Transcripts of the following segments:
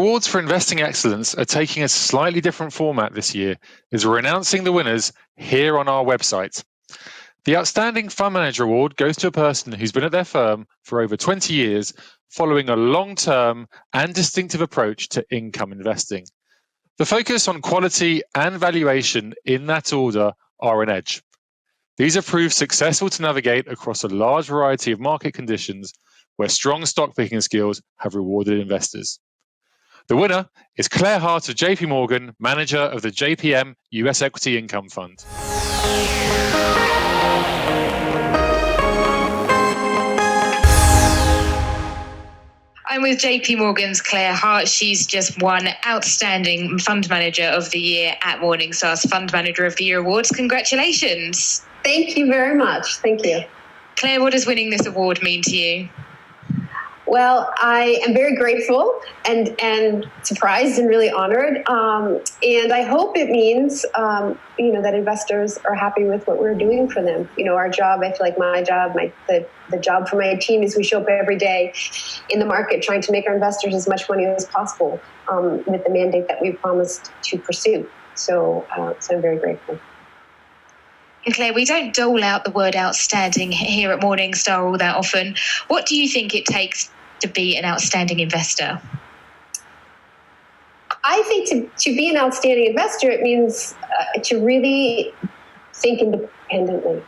awards for investing excellence are taking a slightly different format this year, as we're announcing the winners here on our website. The Outstanding Fund Manager Award goes to a person who's been at their firm for over 20 years, following a long-term and distinctive approach to income investing. The focus on quality and valuation in that order are an edge. These have proved successful to navigate across a large variety of market conditions where strong stock picking skills have rewarded investors. The winner is Clare Hart of JP Morgan, manager of the JPM US Equity Income Fund. I'm with JP Morgan's Clare Hart. She's just won Outstanding Fund Manager of the Year at Morningstar's Fund Manager of the Year Awards. Congratulations. Thank you very much. Thank you. Claire, what does winning this award mean to you? Well, I am very grateful and surprised and really honored. And I hope it means, that investors are happy with what we're doing for them. Our job, I feel like my job, the job for my team is we show up every day in the market trying to make our investors as much money as possible with the mandate that we promised to pursue. So I'm very grateful. And Claire, we don't dole out the word outstanding here at Morningstar all that often. What do you think it takes to be an outstanding investor? I think to be an outstanding investor, it means to really think independently.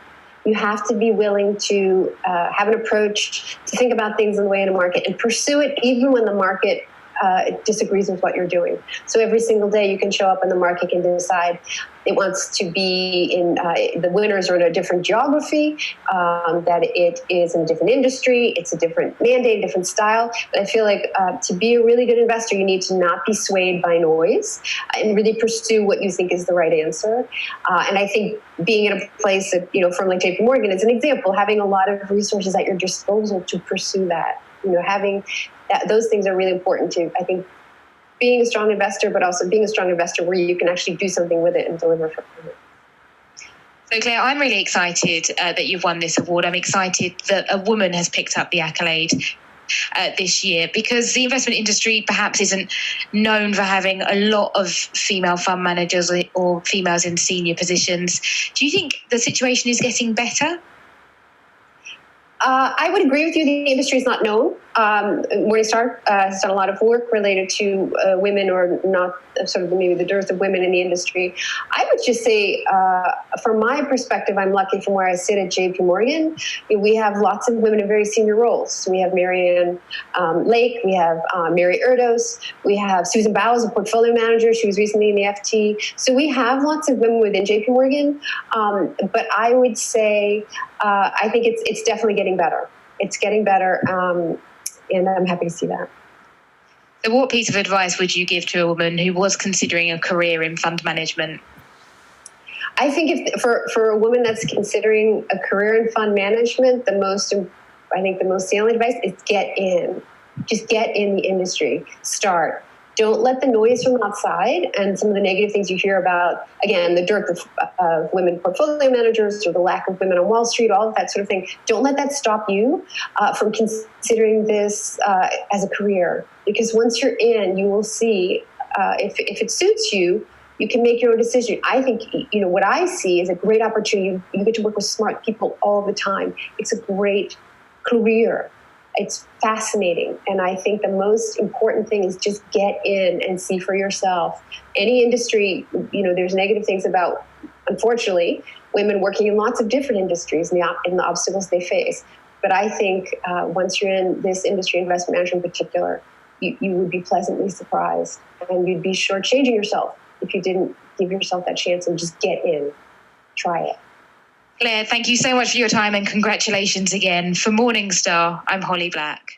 You have to be willing to have an approach to think about things in the way in a market and pursue it even when the market disagrees with what you're doing. So every single day you can show up and the market can decide it wants to be in, the winners are in a different geography, that it is in a different industry, it's a different mandate, different style. But I feel like to be a really good investor, you need to not be swayed by noise and really pursue what you think is the right answer. And I think being in a place that, from like JP Morgan is an example, having a lot of resources at your disposal to pursue that, having those things are really important too. I think being a strong investor, but also being a strong investor where you can actually do something with it and deliver for it. So Claire, I'm really excited that you've won this award. I'm excited that a woman has picked up the accolade this year, because the investment industry perhaps isn't known for having a lot of female fund managers or females in senior positions. Do you think the situation is getting better? I would agree with you. The industry is not known. Morningstar has done a lot of work related to women, or not sort of maybe the dearth of women in the industry. I would just say, from my perspective, I'm lucky from where I sit at JP Morgan. We have lots of women in very senior roles. So we have Marianne Lake, we have Mary Erdos, we have Susan Bowes, a portfolio manager. She was recently in the FT. So we have lots of women within JP Morgan. But I would say, I think it's definitely getting better. It's getting better. And I'm happy to see that. So what piece of advice would you give to a woman who was considering a career in fund management? I think for a woman that's considering a career in fund management, the most salient advice is get in. Just get in the industry. Start. Don't let the noise from outside and some of the negative things you hear about, again, the dearth of women portfolio managers or the lack of women on Wall Street, all of that sort of thing. Don't let that stop you from considering this as a career. Because once you're in, you will see if it suits you, you can make your own decision. I think, what I see is a great opportunity. You get to work with smart people all the time. It's a great career. It's fascinating. And I think the most important thing is just get in and see for yourself. Any industry, there's negative things about, unfortunately, women working in lots of different industries and the obstacles they face. But I think once you're in this industry, investment management in particular, you would be pleasantly surprised. And you'd be shortchanging yourself if you didn't give yourself that chance and just get in. Try it. Claire, thank you so much for your time and congratulations again. For Morningstar, I'm Holly Black.